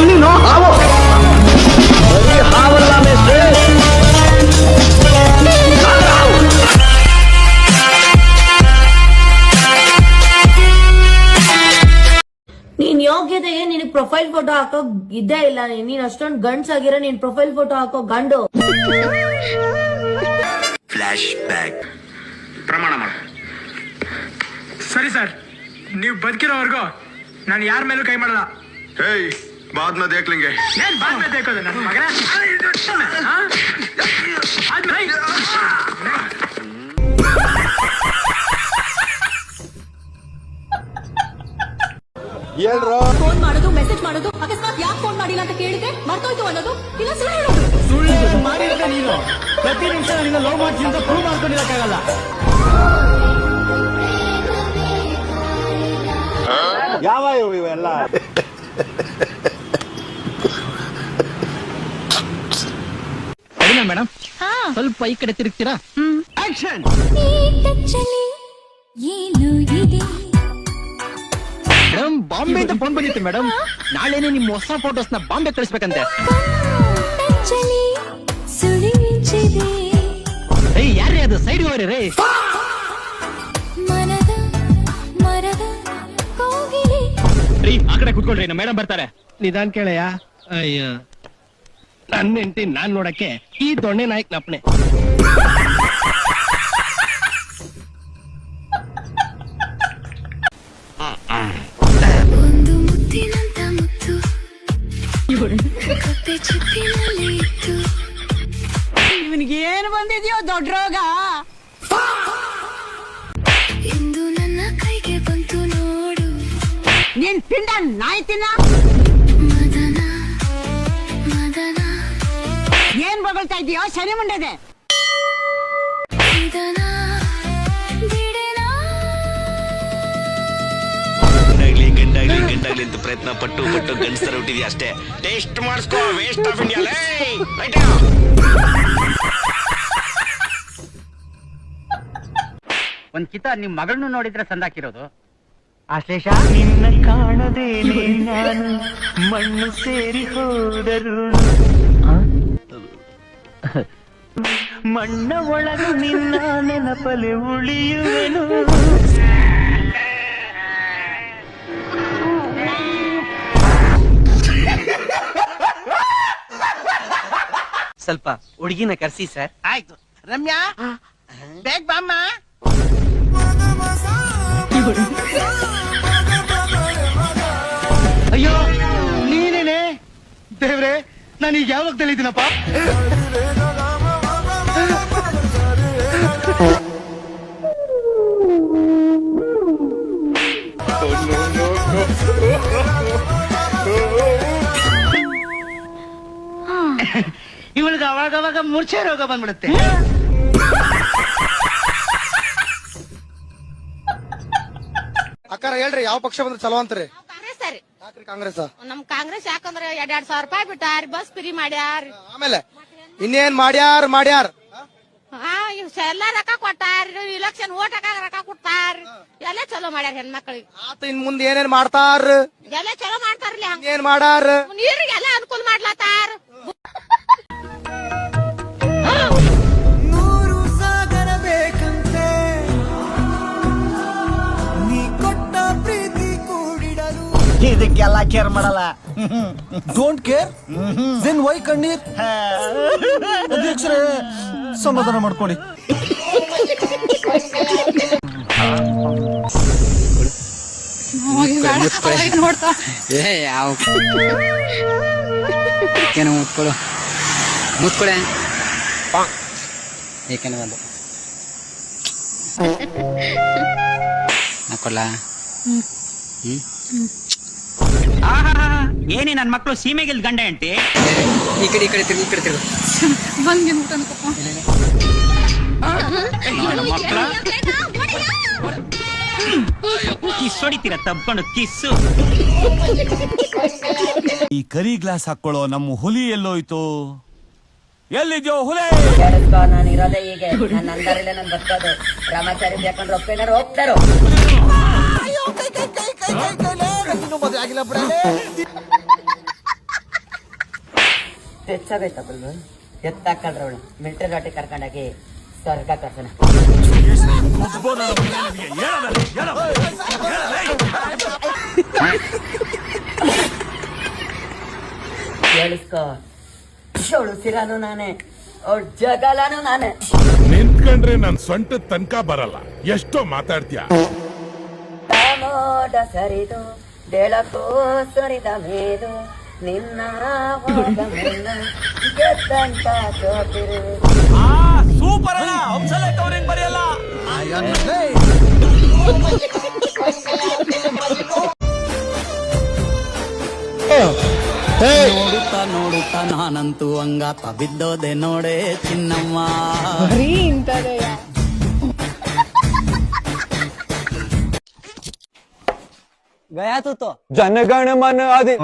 ನೀನು ಹಾವು ಹಾವಲ್ಲ ಮೇಸ್ಟ್ರೆ. ನೀನ್ ಯೋಗ್ಯತೆಗೆ ನಿನಗ್ ಪ್ರೊಫೈಲ್ ಫೋಟೋ ಹಾಕೋ ಇದ್ದೇ ಇಲ್ಲ. ನೀನ್ ಅಷ್ಟೊಂದು ಗಂಡ್ಸ್ ಆಗಿರೋ ನೀನ್ ಪ್ರೊಫೈಲ್ ಫೋಟೋ ಹಾಕೋ ಗಂಡು. Flash back. ಪ್ರಮಾಣ ಮಾಡು. ಸರಿ ಸರ್, ನೀವು ಬದುಕಿರೋವರೆಗೂ ನಾನು ಯಾರ ಮೇಲೂ ಕೈ ಮಾಡಲ್ಲ. ಹೇಯ್ ಬಾದ್ ಮೇ ದೇಖ್ ಲೆಂಗೆ. ಏನ್ ಬಾದ್ ಮೇ ದೇಖೋದು ನನ್ನ ಮಗನ? ಫೋನ್ ಮಾಡೋದು, ಮೆಸೇಜ್ ಮಾಡೋದು, ಅಕಸ್ಮಾತ್ ಯಾಕೆ ಫೋನ್ ಮಾಡಿಲ್ಲ ಅಂತ ಕೇಳಿದ್ರೆ ಮರ್ತೋಯ್ತು ಅನ್ನೋದು, ಇಲ್ಲ ಸುಳ್ಳು ಹೇಳೋದು. ಸುಳ್ಳು ಮಾಡಿದ್ರೆ ನೀನು ಪ್ರತಿ ನಿಮಿಷ ನಿನ್ನ ಲವ್ ಮಾಡ್ತೀನಿ ಅಂತ ಪ್ರೂವ್ ಮಾಡ್ಕೊಂಡಿರಕ್ಕಾಗಲ್ಲ. ಯಾವ ಇವೆಲ್ಲ ಮೇಡಮ್, ಸ್ವಲ್ಪ ಈ ಕಡೆ ತಿರುಗ್ತೀರಾ? ಆಕ್ಷನ್. ಮೇಡಮ್, ಬಾಂಬೆಯಿಂದ ಫೋನ್ ಬಂದಿತ್ತು ಮೇಡಮ್. ನಾಳೆನೆ ನಿಮ್ಮ ಹೊಸ ಫೋಟೋಸ್ ನ ಬಾಂಬೆ ಕಳಿಸ್ಬೇಕಂತೆ. ಯಾರೇ ಅದು? ಸೈಡ್ ಹೋಗ್ರಿ ರೇ. ರೀ, ಆ ಕಡೆ ಕುತ್ಕೊಳ್ರಿ, ನಮ್ಮ ಮೇಡಮ್ ಬರ್ತಾರೆ. ನಿಧಾನ್ ಕೇಳಯ್ಯ. ಅಯ್ಯ, ನನ್ನ ಹೆಂಡತಿ ನಾನ್ ನೋಡಕ್ಕೆ ಈ ದೊಣ್ಣೆ ನಾಯಕ್ ನಪ್ಪನೆ. ಇವನಿಗೆ ಏನು ಬಂದಿದ್ಯೋ ದೊಡ್ಡ ರೋಗ. ಇಂದು ನನ್ನ ಕೈಗೆ ಬಂತು ನೋಡು, ನೀನ್ ಪಿಂಡ ನಾಯಿ ತಿನ್ನ. ಮದನ ಮದನ ಏನ್ ಬಗಳ್ತಾ ಇದೀಯೋ ಶನಿ ಮುಂಡೆದೆ? ಗಂಡಾಗ್ಲಿ ಅಂತ ಪ್ರಯತ್ನ ಪಟ್ಟು ಗಂಡಸ್ತರ ಹುಟ್ಟಿದ್ಯಾ ಅಷ್ಟೇ. ಟೇಸ್ಟ್ ಮಾಡಿಸ್ಕೋ, ವೇಸ್ಟ್ ಆಫ್ ಇಂಡಿಯಾ. ಒಂದ್ ಕಿತ ನಿಮ್ ಮಗಳನ್ನು ನೋಡಿದ್ರೆ ಸಂದಾಕಿರೋದು. ಆಶ್ಲೇಷ, ನಿನ್ನ ಕಾಣದೆ ನಾನು ಮಣ್ಣು ಸೇರಿ ಹೋದರು, ಮಣ್ಣ ಒಳಗ ನಿನ್ನ ನೆನಪಲೆ ಉಳಿಯುವೆನು. ಸ್ವಲ್ಪ ಹುಡುಗಿನ ಕರ್ಸಿ ಸರ್. ಆಯ್ತು. ರಮ್ಯಾ, ಬೇಗ ಬಾಮ್ಮ. ಅಯ್ಯೋ, ನೀನೇನೆ ದೇವ್ರೆ, ನಾನೀಗ ಯಾವಾಗ ತಿಳಿದ್ದೀನಪ್ಪ? ಇವಳಿಗೆ ಅವಾಗವಾಗ ಮೂರ್ಛೆ ರೋಗ ಬಂದ್ಬಿಡುತ್ತೆ. ಅಕ್ಕಾರ ಹೇಳ್ರಿ, ಯಾವ ಪಕ್ಷ ಬಂದ್ರೆ ಚಲೋ ಅಂತಾರೆ? ಕಾಂಗ್ರೆಸ್ ಸರಿ. ಯಾಕ್ರಿ ಕಾಂಗ್ರೆಸ್? ನಮ್ ಕಾಂಗ್ರೆಸ್ ಯಾಕಂದ್ರೆ 2,000 ರೂಪಾಯಿ ಬಿಟ್ಟಾರ, ಬಸ್ ಫ್ರೀ ಮಾಡ್ಯಾರ. ಆಮೇಲೆ ಇನ್ನೇನ್ ಮಾಡ್ಯಾರ? ಎಲ್ಲ ರೊಕ್ಕ ಕೊಟ್ಟಾರ, ಇಲೆಕ್ಷನ್ ಓಟ್ ಹಾಕಾಗ ರೊಕ್ಕ ಕೊಟ್ಟಾರ, ಎಲ್ಲ ಚಲೋ ಮಾಡ್ಯಾರ ಹೆಣ್ಮಕ್ಳಿಗೆ. ಆತ ಇನ್ ಮುಂದೆ ಏನೇನ್ ಮಾಡ್ತಾರ? ಎಲ್ಲ ಚಲೋ ಮಾಡ್ತಾರಲ್ಲ. ಏನ್ ಮಾಡಾರ? ನೀರಿಗೆಲ್ಲ ಅನುಕೂಲ ಮಾಡ್ಲತ್ತಾರ. ಇದಕ್ಕೆಲ್ಲ ಕೇರ್ ಮಾಡಲ್ಲ. ಡೋಂಟ್ ಕೇರ್ ದೆನ್ ವೈ ಕಣ್ಣೀರ್? ಅಧ್ಯಕ್ಷರೇ, ಸಮಾಧಾನ ಮಾಡ್ಕೊಳ್ಳಿ. ನೋಡ್ತಾ ಯಾವ ಏನೋ ಮುತ್ಕೊಳೆ ಏಕೆನ ಬಂದು ಹಾಕೊಳ್ಳ. ಏನೇ ನನ್ ಮಕ್ಕಳು ಸೀಮೆಗಿಲ್ ಗಂಡ ಅಂಟಿ. ಈ ಕಡೆ ತಿರುಗು ಮಕ್ಕಳ ಕಿಸ್ ಹೊಡಿತೀರ ತಬ್ಕೊಂಡು ಕಿಸ್ಸು. ಈ ಕರಿ ಗ್ಲಾಸ್ ಹಾಕೊಳ್ಳೋ ನಮ್ಮ ಹುಲಿ ಎಲ್ಲೋಯ್ತು? ಎಲ್ಲಿದ್ಯೋ ಹುಲಿ? ನಾನು ಇರೋದೇ ಹೀಗೆ, ನನ್ನ ಅಂದರಲ್ಲೇ ನಾನು ಬರ್ತದೆ. ಬ್ರಹ್ಮಚಾರಿ ಬೇಕಂದ್ರೆ ಒಪ್ಪಿನಾರು ಹೋಗ್ತಾರೋ. ಮದುವೆ ಆಗಿಲ್ಲ ಬಿಡಲೇ. ಹುಚ್ಚಾಗೈತ ಬಲ್ವ ಎತ್ತಾಕಳ್ರ ಅವಳು ಮಿಲ್ಟ್ರಿ ಲಾಟಿ ಕರ್ಕೊಂಡಾಗಿ ಸ್ವರ್ಗ ಕರ್ಸನ ಕೇಳಿಸ್ಕೋ ಅವಳು ಸಿರಾನು ನಾನೇ ಅವಳು ಜಗಲಾನು ನಾನೇ ನಿಂತ್ಕೊಂಡ್ರೆ ನನ್ ಸೊಂಟ ತನಕ ಬರಲ್ಲ ಎಷ್ಟೋ ಮಾತಾಡ್ತೀಯ ಮೋಡ ಸರಿದು ಬೆಳಕು ಸುರಿದ ಮೇದು ನಿನ್ನ ಗೆದ್ದಂತ ಸೋತಿರು ಸೂಪರ್ ಅಲ್ಲ ಹಂಸಲೇಖ ಅವ್ರ ಹೆಂಗ್ ಬರೆಯಲ್ಲ ನೋಡುತ್ತಾ ನೋಡುತ್ತಾ ನಾನಂತೂ ಹಂಗಾತ ಬಿದ್ದೋದೆ ನೋಡೆ ಚಿನ್ನಮ್ಮ ಗಯಾ ತೂ ಜನಗಣ ಮನ ಅದಿ